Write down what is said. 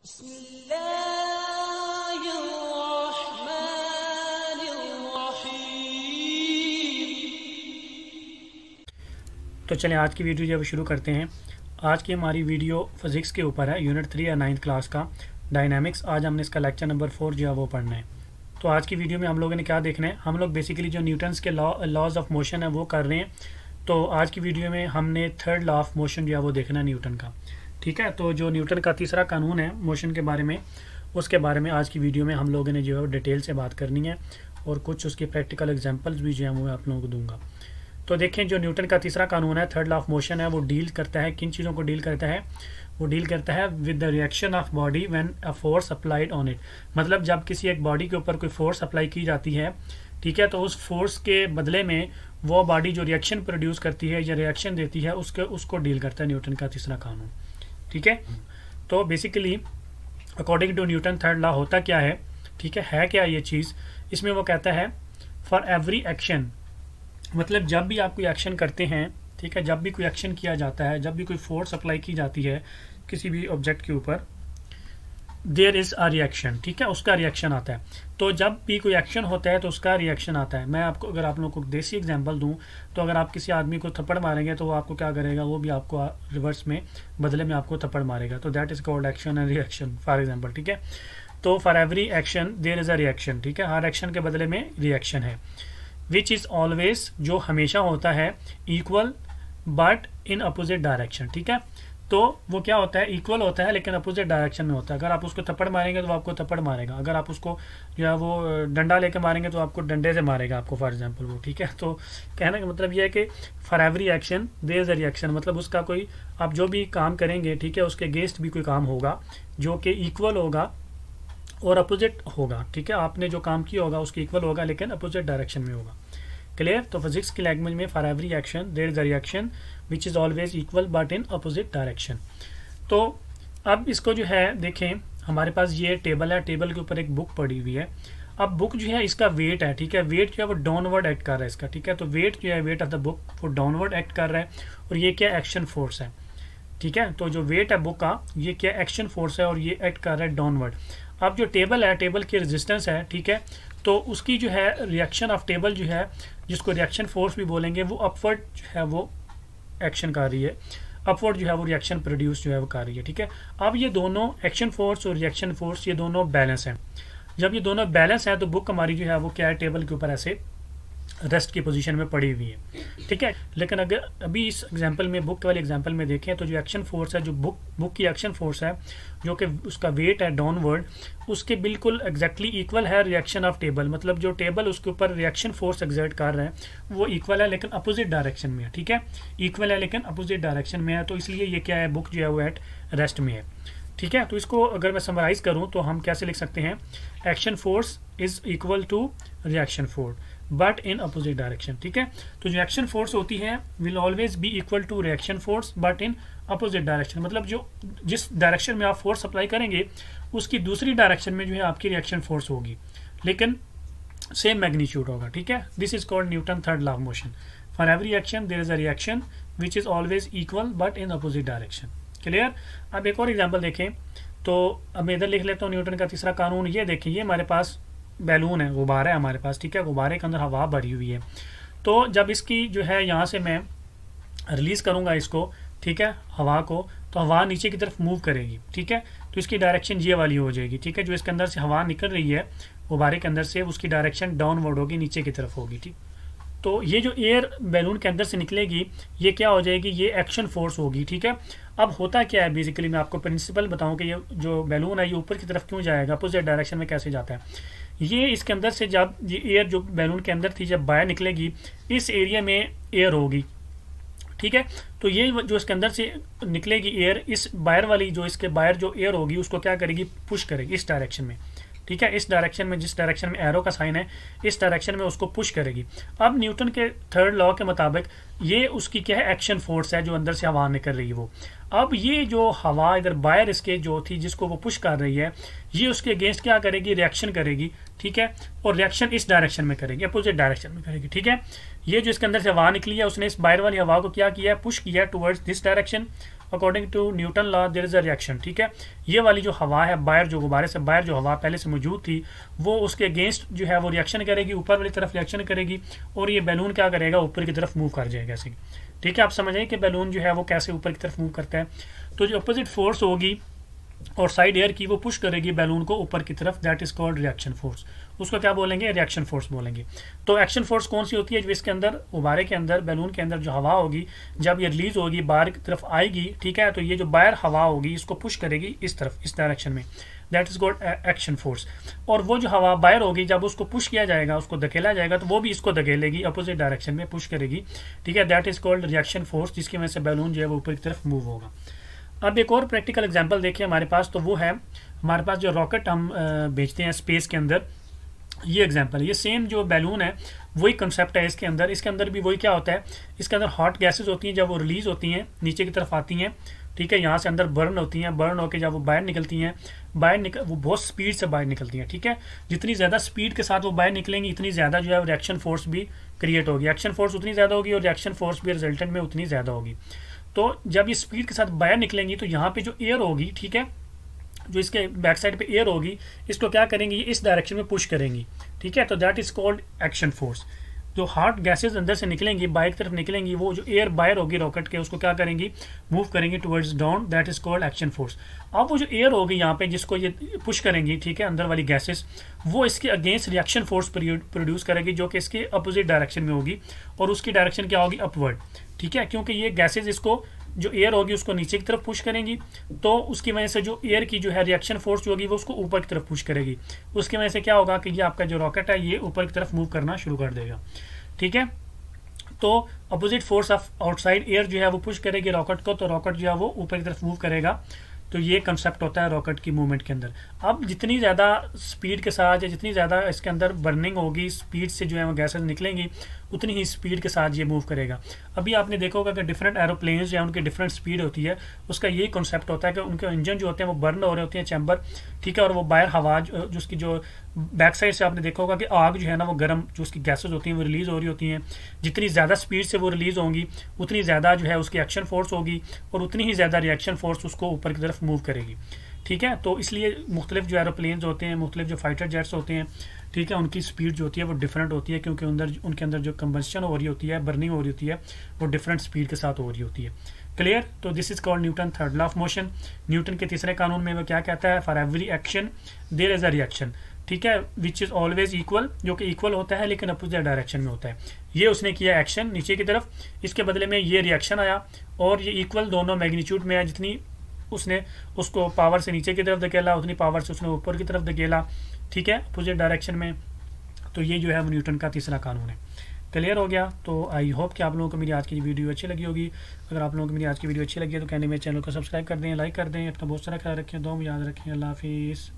तो चलें आज की वीडियो जब शुरू करते हैं। आज की हमारी वीडियो फिजिक्स के ऊपर है, यूनिट 3 या 9th क्लास का डायनामिक्स। आज हमने इसका लेक्चर नंबर 4 जो है वो पढ़ना है। तो आज की वीडियो में हम लोगों ने क्या देखना है, हम लोग बेसिकली जो न्यूटन्स के लॉज ऑफ मोशन है वो कर रहे हैं। तो आज की वीडियो में हमने थर्ड लॉ ऑफ मोशन जो है वो देखना है न्यूटन का। ठीक है, तो जो न्यूटन का तीसरा कानून है मोशन के बारे में, उसके बारे में आज की वीडियो में हम लोगों ने जो है डिटेल से बात करनी है और कुछ उसके प्रैक्टिकल एग्जांपल्स भी जो है वो मैं आप लोगों को दूंगा। तो देखें, जो न्यूटन का तीसरा कानून है, थर्ड लॉ ऑफ मोशन है, वो डील करता है किन चीज़ों को डील करता है। वो डील करता है with the reaction of body when a force applied on it. मतलब जब किसी एक बॉडी के ऊपर कोई फोर्स अप्लाई की जाती है, ठीक है, तो उस फोर्स के बदले में वो बॉडी जो रिएक्शन प्रोड्यूस करती है या रिएक्शन देती है उसको डील करता है न्यूटन का तीसरा कानून। ठीक है, तो basically according to Newton third law होता क्या है, ठीक है क्या ये चीज़, इसमें वो कहता है फॉर एवरी एक्शन, मतलब जब भी आप कोई एक्शन करते हैं, ठीक है, जब भी कोई एक्शन किया जाता है, जब भी कोई फोर्स अप्लाई की जाती है किसी भी ऑब्जेक्ट के ऊपर, देयर इज़ अ रिएक्शन। ठीक है, उसका रिएक्शन आता है। तो जब भी कोई एक्शन होता है तो उसका रिएक्शन आता है। मैं आपको अगर आप लोगों को देसी एग्जांपल दूं, तो अगर आप किसी आदमी को थप्पड़ मारेंगे तो वो आपको क्या करेगा, वो भी आपको रिवर्स में बदले में आपको थप्पड़ मारेगा। तो that is called action and reaction for example. ठीक है, तो for every action there is a reaction. ठीक है, हर एक्शन के बदले में रिएक्शन है। विच इज़ ऑलवेज, जो हमेशा होता है, equal but in opposite direction. ठीक है, तो वो क्या होता है, इक्वल होता है लेकिन अपोजिट डायरेक्शन में होता है। अगर आप उसको थप्पड़ मारेंगे तो वो आपको थप्पड़ मारेगा, अगर आप उसको जो है वो डंडा लेके मारेंगे तो आपको डंडे से मारेगा आपको, फॉर एग्जांपल वो। ठीक है, तो कहने का मतलब ये है कि for every action there is a reaction, मतलब उसका कोई आप जो भी काम करेंगे, ठीक है, उसके अगेंस्ट भी कोई काम होगा जो कि इक्वल होगा और अपोजिट होगा। ठीक है, आपने जो काम किया होगा उसके इक्वल होगा लेकिन अपोजिट डायरेक्शन में होगा। क्लियर। तो फिजिक्स की लैंग्वेज में for every action there is a reaction which is always equal but in opposite direction. तो अब इसको जो है देखें, हमारे पास ये टेबल है, टेबल के ऊपर एक बुक पड़ी हुई है। अब बुक जो है इसका वेट है, ठीक है, वेट जो है वो डाउनवर्ड एक्ट कर रहा है इसका। ठीक है, तो वेट जो है, वेट ऑफ द बुक वो डाउनवर्ड एक्ट कर रहा है और ये क्या एक्शन फोर्स है। ठीक है, तो जो वेट है बुक का, ये क्या एक्शन फोर्स है और ये एक्ट कर रहा है डाउनवर्ड। अब जो टेबल है, टेबल की रेजिस्टेंस है, ठीक है, तो उसकी जो है रिएक्शन ऑफ टेबल जो है, जिसको रिएक्शन फोर्स भी बोलेंगे, वो अपवर्ड जो है वो एक्शन कर रही है, अपवर्ड जो है वो रिएक्शन प्रोड्यूस जो है वो कर रही है। ठीक है, अब ये दोनों एक्शन फोर्स और रिएक्शन फोर्स ये दोनों बैलेंस हैं। जब ये दोनों बैलेंस है तो बुक हमारी जो है वो क्या है, टेबल के ऊपर ऐसे रेस्ट की पोजीशन में पड़ी हुई है। ठीक है, लेकिन अगर अभी इस एग्जांपल में, बुक वाले एग्जांपल में देखें, तो जो एक्शन फोर्स है, जो बुक की एक्शन फोर्स है, जो कि उसका वेट है डाउनवर्ड, उसके बिल्कुल एग्जैक्टली इक्वल है रिएक्शन ऑफ टेबल। मतलब जो टेबल उसके ऊपर रिएक्शन फोर्स एग्जर्ट कर रहे हैं वो इक्वल है लेकिन अपोजिट डायरेक्शन में है। ठीक है, इक्वल है लेकिन अपोजिट डायरेक्शन में है, तो इसलिए ये क्या है, बुक जो है वो एट रेस्ट में है। ठीक है, तो इसको अगर मैं समराइज करूं तो हम कैसे लिख सकते हैं, action force is equal to reaction force but in opposite direction. ठीक है, तो जो एक्शन फोर्स होती है will always be equal to reaction force but in opposite direction. मतलब जो जिस डायरेक्शन में आप फोर्स अप्लाई करेंगे उसकी दूसरी डायरेक्शन में जो है आपकी रिएक्शन फोर्स होगी लेकिन सेम मैग्नीट्यूड होगा। ठीक है, this is called Newton third law of motion. For every action there is a reaction which is always equal but in opposite direction. Clear. अब एक और एग्जाम्पल देखें, तो अब मैं इधर लिख लेता हूँ न्यूटन का तीसरा कानून। ये देखें, ये हमारे पास बैलून है, गुब्बारा है हमारे पास। ठीक है, गुब्बारे के अंदर हवा भरी हुई है। तो जब इसकी जो है यहाँ से मैं रिलीज करूँगा इसको, ठीक है, हवा को, तो हवा नीचे की तरफ मूव करेगी। ठीक है, तो इसकी डायरेक्शन ये वाली हो जाएगी। ठीक है, जो इसके अंदर से हवा निकल रही है गुब्बारे के अंदर से, उसकी डायरेक्शन डाउनवर्ड होगी, नीचे की तरफ होगी। ठीक, तो ये जो एयर बैलून के अंदर से निकलेगी ये क्या हो जाएगी, ये एक्शन फोर्स होगी। ठीक है, अब होता क्या है, बेसिकली मैं आपको प्रिंसिपल बताऊं कि ये जो बैलून है ये ऊपर की तरफ क्यों जाएगा, अपोजिट डायरेक्शन में कैसे जाता है। ये इसके अंदर से जब ये एयर जो बैलून के अंदर थी जब बाहर निकलेगी, इस एरिया में एयर होगी। ठीक है, तो ये जो इसके अंदर से निकलेगी एयर, इस बाहर वाली जो इसके बाहर जो एयर होगी उसको क्या करेगी, पुश करेगी इस डायरेक्शन में। ठीक है, इस डायरेक्शन में, जिस डायरेक्शन में एरो का साइन है, इस डायरेक्शन में उसको पुश करेगी। अब न्यूटन के थर्ड लॉ के मुताबिक ये उसकी क्या है, एक्शन फोर्स है जो अंदर से हवा निकल रही है वो। अब ये जो हवा इधर बाहर इसके जो थी जिसको वो पुश कर रही है, ये उसके अगेंस्ट क्या करेगी, रिएक्शन करेगी। ठीक है, और रिएक्शन इस डायरेक्शन में करेगी, अपोजिट डायरेक्शन में करेगी। ठीक है, ये जो इसके अंदर से हवा निकली है उसने इस बाहर वाली हवा को क्या किया है, पुश किया towards this direction, according to Newton law there is a reaction. ठीक है, ये वाली जो हवा है बाहर, जो गुब्बारे से बाहर जो हवा पहले से मौजूद थी, वो उसके अगेंस्ट जो है वो रिएक्शन करेगी, ऊपर वाली तरफ रिएक्शन करेगी, और ये बैलून क्या करेगा, ऊपर की तरफ मूव कर जाएगा ऐसे। ठीक है, आप समझ आए कि बैलून जो है वो कैसे ऊपर की तरफ मूव करता है। तो जो अपोजिट फोर्स होगी और साइड एयर की, वो पुश करेगी बैलून को ऊपर की तरफ, that is called reaction force. उसको क्या बोलेंगे, रिएक्शन फोर्स बोलेंगे। तो एक्शन फोर्स कौन सी होती है, जो इसके अंदर गुब्बारे के अंदर बैलून के अंदर जो हवा होगी, जब ये रिलीज होगी बाहर की तरफ आएगी, ठीक है, तो ये जो बाहर हवा होगी इसको पुश करेगी इस तरफ, इस डायरेक्शन में, that is called action force. और वो जो हवा बाहर होगी जब उसको पुश किया जाएगा, उसको धकेला जाएगा, तो वो भी इसको धकेलेगी, अपोजिट डायरेक्शन में पुश करेगी। ठीक है, that is called reaction force, जिसकी वजह से बैलून जो है वो ऊपर की तरफ मूव होगा। अब एक और प्रैक्टिकल एग्जांपल देखिए हमारे पास, तो वो है हमारे पास जो रॉकेट हम भेजते हैं स्पेस के अंदर, ये एग्जांपल, ये सेम जो बैलून है वही कंसेप्ट है इसके अंदर। इसके अंदर भी वही क्या होता है, इसके अंदर हॉट गैसेस होती हैं, जब वो रिलीज होती हैं नीचे की तरफ आती हैं, ठीक है, यहाँ से अंदर बर्न होती हैं, बर्न होकर जब वो बाहर निकलती हैं, वो बहुत स्पीड से बाहर निकलती हैं। ठीक है, जितनी ज़्यादा स्पीड के साथ वो बाहर निकलेंगी, इतनी ज़्यादा जो है रिएक्शन फोर्स भी क्रिएट होगी, एक्शन फोर्स उतनी ज़्यादा होगी और रिएक्शन फोर्स भी रिजल्टेंट में उतनी ज़्यादा होगी। तो जब ये स्पीड के साथ बाहर निकलेंगी, तो यहाँ पे जो एयर होगी, ठीक है, जो इसके बैक साइड पे एयर होगी, इसको क्या करेंगी, इस डायरेक्शन में पुश करेंगी। ठीक है, तो that is called action force. जो हॉट गैसेस अंदर से निकलेंगी, बाहर की तरफ निकलेंगी, वो जो एयर बाहर होगी रॉकेट के, उसको क्या करेंगे, मूव करेंगे towards down, that is called action force. अब वो जो एयर होगी यहाँ पे जिसको ये पुश करेंगी, ठीक है, अंदर वाली गैसेस, वो इसके अगेंस्ट रिएक्शन फोर्स प्रोड्यूस करेगी, जो कि इसके अपोजिट डायरेक्शन में होगी, और उसकी डायरेक्शन क्या होगी, अपवर्ड। ठीक है, क्योंकि ये गैसेस इसको, जो एयर होगी उसको नीचे की तरफ पुश करेंगी, तो उसकी वजह से जो एयर की जो है रिएक्शन फोर्स जो होगी वो उसको ऊपर की तरफ पुश करेगी। उसकी वजह से क्या होगा कि ये आपका जो रॉकेट है ये ऊपर की तरफ मूव करना शुरू कर देगा। ठीक है, तो opposite force of outside air जो है वो पुश करेगी रॉकेट को, तो रॉकेट जो है वो ऊपर की तरफ मूव करेगा। तो ये कंसेप्ट होता है रॉकेट की मूवमेंट के अंदर। अब जितनी ज़्यादा स्पीड के साथ या जितनी ज़्यादा इसके अंदर बर्निंग होगी, स्पीड से जो है वो गैसेस निकलेंगी, उतनी ही स्पीड के साथ ये मूव करेगा। अभी आपने देखा होगा कि डिफरेंट एरोप्लेन्स या उनकी डिफरेंट स्पीड होती है, उसका यही कॉन्सेप्ट होता है कि उनके इंजन जो होते हैं वो बर्न हो रहे होते हैं, चैम्बर, ठीक है, और वो बाहर हवा जो उसकी जो बैक साइड से आपने देखा होगा कि आग जो है ना वो गर्म, जो उसकी गैसेस होती हैं वो रिलीज़ हो रही होती हैं। जितनी ज़्यादा स्पीड से वो रिलीज़ होंगी, उतनी ज़्यादा जो है उसकी एक्शन फोर्स होगी, और उतनी ही ज़्यादा रिएक्शन फोर्स उसको ऊपर की तरफ मूव करेगी। ठीक है, तो इसलिए मुख्तलिफ जो एरोप्लेन्स होते हैं, मुख्तलिफ जो फाइटर जेट्स होते हैं, ठीक है, उनकी स्पीड जो होती है वो डिफरेंट होती है, क्योंकि उनके अंदर जो कंबस्शन हो रही होती है, बर्निंग हो रही होती है, वो डिफरेंट स्पीड के साथ हो रही होती है। क्लियर? तो this is called Newton third law of motion. Newton के तीसरे कानून में वो क्या कहता है, for every action there is a reaction, ठीक है, विच इज ऑलवेज इक्वल, जो कि इक्वल होता है लेकिन अपोजिट डायरेक्शन में होता है। ये उसने किया एक्शन नीचे की तरफ, इसके बदले में ये रिएक्शन आया, और ये इक्वल दोनों मैग्नीट्यूड में है, जितनी उसने उसको पावर से नीचे की तरफ धकेला, उतनी पावर से उसने ऊपर की तरफ धकेला, ठीक है, अपोजिट डायरेक्शन में। तो ये जो है वो न्यूटन का तीसरा कानून है। क्लियर हो गया? तो आई होप कि आप लोगों को मेरी आज की वीडियो अच्छी लगी होगी। अगर आप लोगों को मेरी आज की वीडियो अच्छी लगी है तो कहने मेरे चैनल को सब्सक्राइब कर दें, लाइक कर दें, अपना बहुत सारा ख्याल रखें, दुआ में याद रखें। अल्लाह हाफिज़।